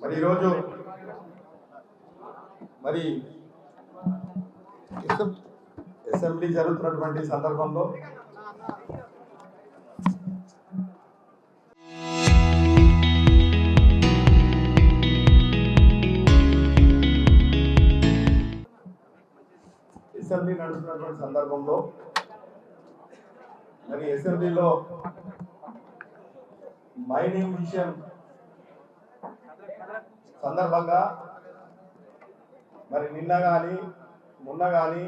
మరి ఈరోజు మరి అసెంబ్లీ జరుగుతున్నటువంటి సందర్భంలో అసెంబ్లీ నడుస్తున్నటువంటి సందర్భంలో మరి అసెంబ్లీలో మైనింగ్ విషయం సందర్భంగా మరి నిన్న కానీ మొన్న కానీ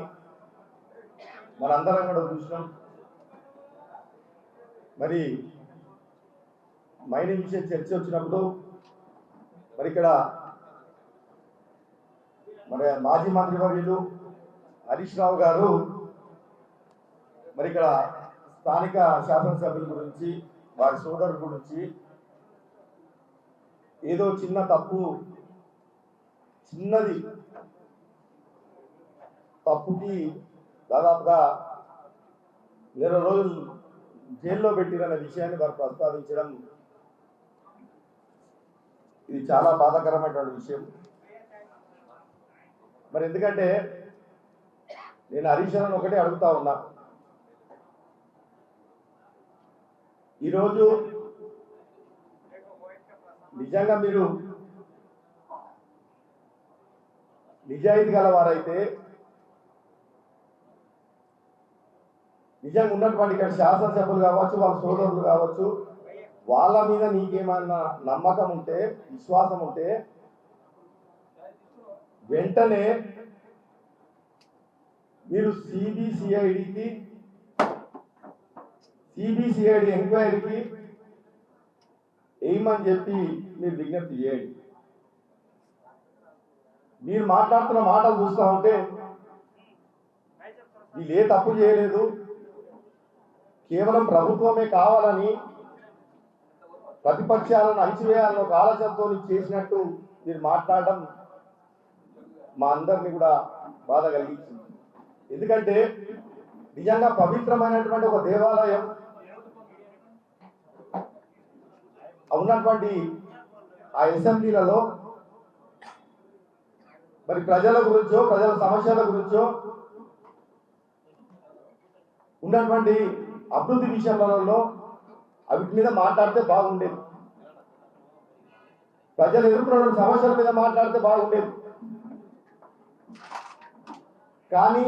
మనందరం కూడా చూసినాం. మరి మైనింగ్ విషయం చర్చ వచ్చినప్పుడు మరి ఇక్కడ మరి మాజీ మంత్రివర్యులు హరీష్ రావు గారు మరి ఇక్కడ స్థానిక శాసనసభ్యుల గురించి వారి సోదరుల గురించి ఏదో చిన్న తప్పు, చిన్నది తప్పుకి దాదాపుగా 20 రోజులు జైల్లో పెట్టిరన్న విషయాన్ని వారు ప్రస్తావించడం ఇది చాలా బాధాకరమైనటువంటి విషయం. మరి ఎందుకంటే నేను హరీష్ రావుని ఒకటే అడుగుతా ఉన్నా, ఈరోజు నిజంగా మీరు నిజాయితీ గలవారైతే నిజంగా ఉన్నటువంటి ఇక్కడ శాసనసభ్యులు కావచ్చు, వాళ్ళ సోదరులు కావచ్చు, వాళ్ళ మీద నీకేమన్నా నమ్మకం ఉంటే, విశ్వాసం ఉంటే వెంటనే మీరు సిబిసిఐడి ఎంక్వైరీకి ఏమని చెప్పి మీరు విజ్ఞప్తి చేయండి. మీరు మాట్లాడుతున్న మాటలు చూస్తూ ఉంటే వీళ్ళు ఏ తప్పు చేయలేదు, కేవలం ప్రభుత్వమే కావాలని ప్రతిపక్షాలను అణిచివేయాలని ఒక ఆలోచనతో చేసినట్టు మీరు మాట్లాడడం మా అందరినీ కూడా బాధ కలిగించింది. ఎందుకంటే నిజంగా పవిత్రమైనటువంటి ఒక దేవాలయం ఉన్నటువంటి ఆ అసెంబ్లీలలో మరి ప్రజల గురించో, ప్రజల సమస్యల గురించో, ఉన్నటువంటి అభివృద్ధి విషయాలలో వీటి మీద మాట్లాడితే బాగుండేది, ప్రజలు ఎదుర్కొన్న సమస్యల మీద మాట్లాడితే బాగుండేది. కానీ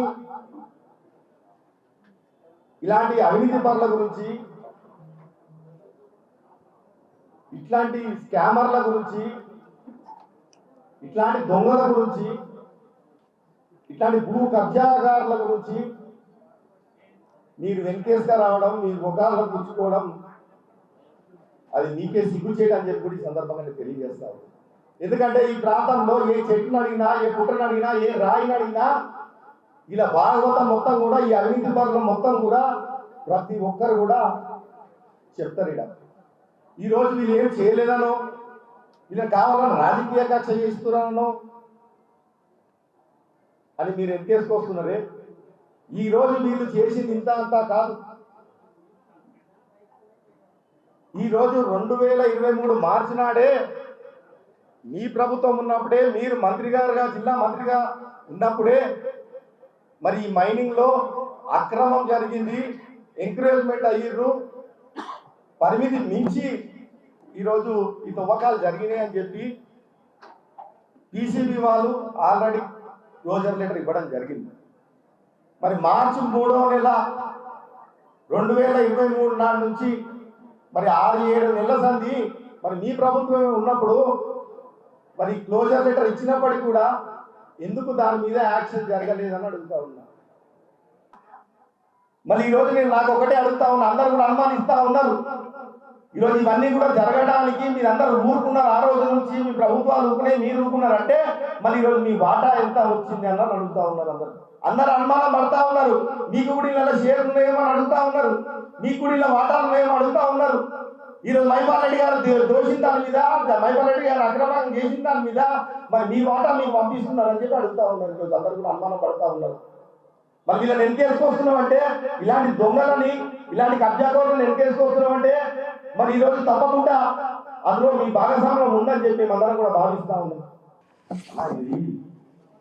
ఇలాంటి అవినీతి పనుల గురించి, ఇట్లాంటి స్కామర్ల గురించి, ఇట్లాంటి దొంగల గురించి, ఇట్లాంటి భూ కబ్జాగారుల గురించి మీరు వెంకేసుగా రావడం, మీరు ముఖాలను పుచ్చుకోవడం అది మీకే సిగ్గు చేయడం అని చెప్పి ఈ సందర్భంగా నేను తెలియజేస్తాను. ఎందుకంటే ఈ ప్రాంతంలో ఏ చెట్టును అడిగినా, ఏ పుట్టను అడిగినా, ఏ రాయిని అడిగినా ఇలా భాగవతం మొత్తం కూడా ఈ అవినీతి పనులు మొత్తం కూడా ప్రతి ఒక్కరు కూడా చెప్తారు. ఇలా ఈరోజు వీళ్ళు ఏం చేయలేదనో, వీళ్ళకి కావాలని రాజకీయ కక్ష చేస్తున్నానో అని మీరు ఎత్తేసుకొస్తున్నారే. ఈరోజు వీళ్ళు చేసింది ఇంత అంతా కాదు. ఈరోజు 2023 మార్చి నాడే మీ ప్రభుత్వం ఉన్నప్పుడే, మీరు మంత్రి గారుగా, జిల్లా మంత్రిగా ఉన్నప్పుడే మరి ఈ మైనింగ్ లో అక్రమం జరిగింది, ఎంకరేజ్మెంట్ అయ్యారు, పరిమితి మించి ఈరోజు ఈ తవ్వకాలు జరిగినాయి అని చెప్పి పీసీబీ వాళ్ళు ఆల్రెడీ క్లోజర్ లెటర్ ఇవ్వడం జరిగింది. మరి మార్చి 3వ నెల 2023 నాటి నుంచి మరి 6-7 నెలల సంధి మరి మీ ప్రభుత్వం ఉన్నప్పుడు మరి క్లోజర్ లెటర్ ఇచ్చినప్పటికీ కూడా ఎందుకు దాని మీద యాక్షన్ జరగలేదని అడుగుతా ఉన్నా. మళ్ళీ ఈరోజు నేను నాకు ఒకటే అడుగుతా ఉన్నా, అందరూ కూడా అనుమానిస్తా ఉన్నారు, ఈరోజు ఇవన్నీ కూడా జరగడానికి మీరందరూ ఊరుకున్నారు. ఆ రోజు నుంచి మీ ప్రభుత్వాలు ఊరుకున్నాయి, మీరు ఊరుకున్నారంటే మళ్ళీ ఈరోజు మీ వాటా ఎంత వచ్చింది అన్నది అడుగుతా ఉన్నారు. అందరూ అనుమానం పడతా ఉన్నారు. మీకు కూడా ఇలా షేర్ ఉన్నాయేమో అని అడుగుతా ఉన్నారు, మీకు కూడా ఇలా వాటాలు ఉన్నాయేమో అడుగుతా ఉన్నారు. ఈరోజు మైపాల్ రెడ్డి గారు దోషిన దాని మీద, మైపాల్ రెడ్డి గారు అక్రమంగా చేసిన దాని మీద మరి మీ వాటా మీకు పంపిస్తున్నారు అని చెప్పి అడుగుతా ఉన్నారు. ఈరోజు అందరూ కూడా అనుమానం పడతా ఉన్నారు. మరి వీళ్ళని ఎన్కేసుకొస్తున్నాం అంటే, ఇలాంటి దొంగలని, ఇలాంటి కబ్జాకోరులను ఎన్కేసుకొస్తున్నాం అంటే మరి ఈరోజు తప్పకుండా అందులో మీ భాగస్వామ్యం ఉందని చెప్పి మేమందరం కూడా భావిస్తా ఉన్నాం. ఇది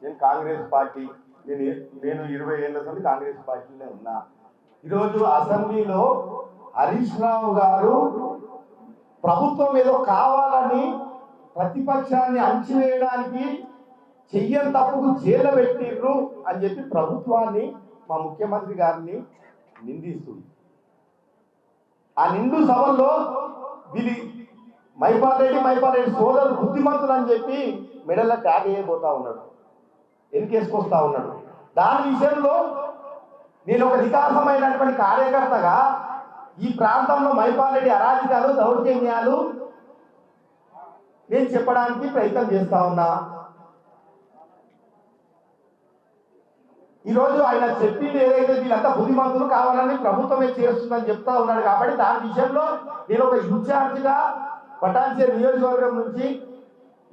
నేను కాంగ్రెస్ పార్టీ నేను 20 ఏళ్ళ నుండి కాంగ్రెస్ పార్టీలోనే ఉన్నా. ఈరోజు అసెంబ్లీలో హరీష్ రావు గారు ప్రభుత్వం ఏదో కావాలని ప్రతిపక్షాన్ని అణచివేయడానికి చెయ్యని తప్పుకు జైలు పెట్టిర్రు అని చెప్పి ప్రభుత్వాన్ని మా ముఖ్యమంత్రి గారిని నిందిస్తుంది. ఆ నిండు సభల్లో వీళ్ళు మైపాల్ రెడ్డి సోదరు బుద్ధిమంతులు అని చెప్పి మెడల్లో ట్యాగ్ చేయబోతా ఉన్నాడు, ఎన్నికేసుకొస్తా ఉన్నాడు. దాని విషయంలో నేను ఒక వికాసమైనటువంటి కార్యకర్తగా ఈ ప్రాంతంలో మైపాల్ రెడ్డి అరాజకాలు దౌర్జన్యాలు నేను చెప్పడానికి ప్రయత్నం చేస్తా ఉన్నా. ఈరోజు ఆయన చెప్పింది ఏదైతే వీళ్ళంతా బుద్ధిమంతులు కావాలని ప్రభుత్వమే చేస్తుందని చెప్తా ఉన్నాడు. కాబట్టి దాని విషయంలో నేను ఒక ఇన్ఛార్జిగా పటాన్చేరు నియోజకవర్గం నుంచి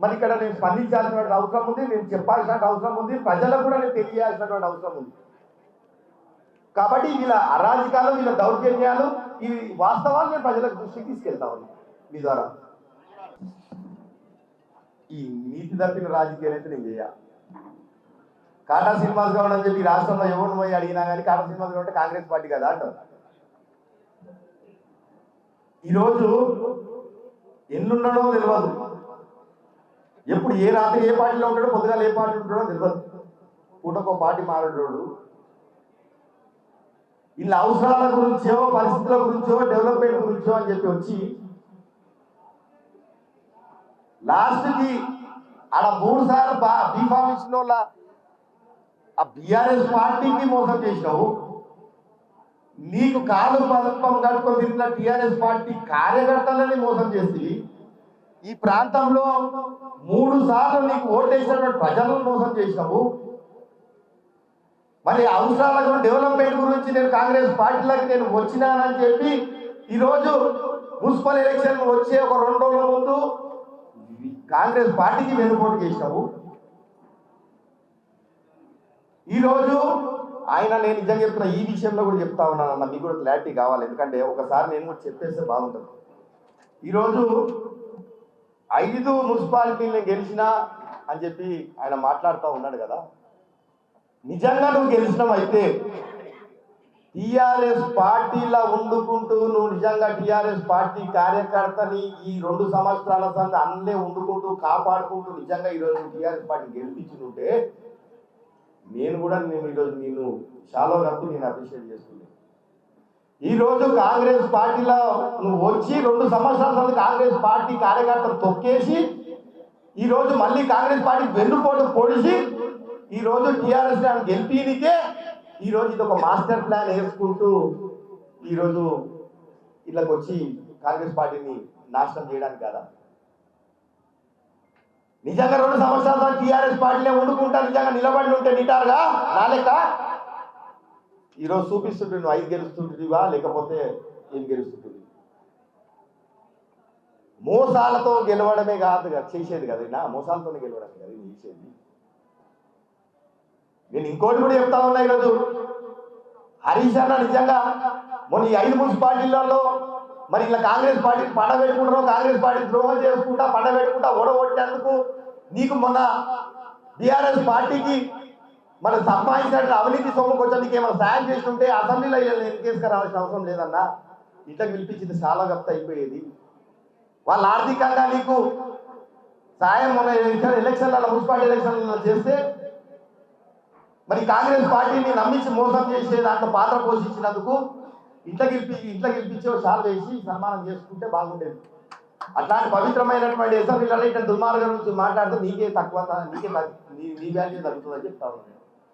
మరి ఇక్కడ నేను స్పందించాల్సినటువంటి అవసరం ఉంది, నేను చెప్పాల్సినటువంటి అవసరం ఉంది, ప్రజలకు కూడా నేను తెలియాల్సినటువంటి అవసరం ఉంది. కాబట్టి వీళ్ళ అరాజకాలు, వీళ్ళ దౌర్జన్యాలు, ఈ వాస్తవాలు నేను ప్రజలకు దృష్టికి తీసుకెళ్తా ఉన్నాను మీ ద్వారా. ఈ నీతి తప్పిన రాజకీయాలు అయితే నేను చేయాలి. కాటా శ్రీనివాస్ గౌడ్ అని చెప్పి రాష్ట్రంలో ఎవరిని పోయి అడిగినా కానీ కాటా శ్రీనివాస్ గౌడ్ అంటే కాంగ్రెస్ పార్టీ కదా అంటారు. ఈరోజు ఎన్నున్నాడో తెలియదు, ఎప్పుడు ఏ రాత్రి ఏ పార్టీలో ఉంటాడో, పొద్దుగాల ఏ పార్టీ ఉంటాడో తెలియదు, పూటకో పార్టీ మారేటోడు. వీళ్ళ అవసరాల గురించో, పరిస్థితుల గురించో, డెవలప్మెంట్ గురించో అని చెప్పి వచ్చి లాస్ట్కి ఆడ 3 సార్లు బీఫామ్ ఇచ్చిన వాళ్ళ ఆ బీఆర్ఎస్ పార్టీకి మోసం చేసినావు. నీకు కాలు పదపం కట్టుకొని తిరిగిన టీఆర్ఎస్ పార్టీ కార్యకర్తలని మోసం చేసి ఈ ప్రాంతంలో 3 సార్లు నీకు ఓటేసినటువంటి ప్రజలను మోసం చేసినావు. మరి అవసరాల గురించి, డెవలప్మెంట్ గురించి నేను కాంగ్రెస్ పార్టీలకు నేను వచ్చినానని చెప్పి ఈరోజు మున్సిపల్ ఎలక్షన్ వచ్చే ఒక 2 రోజుల ముందు కాంగ్రెస్ పార్టీకి వెన్నుపోటు చేసినావు. ఈరోజు ఆయన, నేను నిజంగా చెప్తున్నా, ఈ విషయంలో కూడా చెప్తా ఉన్నానన్న, మీకు కూడా క్లారిటీ కావాలి. ఎందుకంటే ఒకసారి నేను కూడా చెప్పేస్తే బాగుంటుంది. ఈరోజు 5 మున్సిపాలిటీలు గెలిచినా అని చెప్పి ఆయన మాట్లాడుతూ ఉన్నాడు కదా. నిజంగా నువ్వు గెలిచినవైతే టీఆర్ఎస్ పార్టీలా వండుకుంటూ నువ్వు నిజంగా టీఆర్ఎస్ పార్టీ కార్యకర్తని ఈ 2 సంవత్సరాల సంది అన్నే వండుకుంటూ కాపాడుకుంటూ నిజంగా ఈరోజు టీఆర్ఎస్ పార్టీ గెలిపించుంటే నేను కూడా ఈరోజు నేను చాలా వరకు నేను అప్రిషియేట్ చేస్తున్నాను. ఈరోజు కాంగ్రెస్ పార్టీలో నువ్వు వచ్చి 2 సంవత్సరాల సంది కాంగ్రెస్ పార్టీ కార్యకర్తలు తొక్కేసి ఈరోజు మళ్ళీ కాంగ్రెస్ పార్టీ వెన్నుపోటు పొడిచి ఈరోజు టీఆర్ఎస్ గెలిపినికే ఈరోజు ఇది ఒక మాస్టర్ ప్లాన్ వేసుకుంటూ ఈరోజు ఇళ్ళకి వచ్చి కాంగ్రెస్ పార్టీని నాశనం చేయడానికి కదా. నిజంగా 2 సంవత్సరాల టీఆర్ఎస్ పార్టీనే వండుకుంటా నిజంగా నిలబడి ఉంటే నిటారుగా నా లెక్క ఈరోజు చూపిస్తుంటే నువ్వు 5 గెలుస్తుంటివా లేకపోతే ఏం గెలుస్తుంటుంది. మోసాలతో గెలవడమే కాదు కదా చేసేది కదా, మోసాలతోనే గెలవడమే కదా చేసేది. నేను ఇంకోటి కూడా చెప్తా ఉన్నా, ఈరోజు హరీష్ అన్న నిజంగా మొన్న ఈ 5 మున్సిపాలిటీలలో మరి ఇలా కాంగ్రెస్ పార్టీ పండబెట్టుకుంటారు, కాంగ్రెస్ పార్టీ ద్రోహం చేసుకుంటా పండబెట్టుకుంటా ఓడగొట్టేందుకు నీకు మొన్న బీఆర్ఎస్ పార్టీకి మన సంపాదించినట్టు అవినీతి సొమ్ము కొంచెం నీకు ఏమైనా సాయం చేసి ఉంటే అసెంబ్లీలో కేసుకు రావాల్సిన అవసరం లేదన్నా. ఇట్లా పిలిపించింది చాలా గప్త అయిపోయేది. వాళ్ళు ఆర్థికంగా నీకు సాయం మొన్న ఎలక్షన్లలో మున్సిపాలిటీ ఎలక్షన్లలో చేస్తే మరి కాంగ్రెస్ పార్టీని నమ్మించి మోసం చేసే దాంట్లో పాత్ర పోషించినందుకు ఇంట్లో గెలిపించే చాలా వేసి సన్మానం చేసుకుంటే బాగుండేది. అట్లాంటి పవిత్రమైనటువంటి అసెంబ్లీలలో ఇట్లా దుర్మార్గం నుంచి మాట్లాడితే నీకే తక్కువ, నీ వాల్యూ తగ్గుతుందని చెప్తా ఉన్నాను.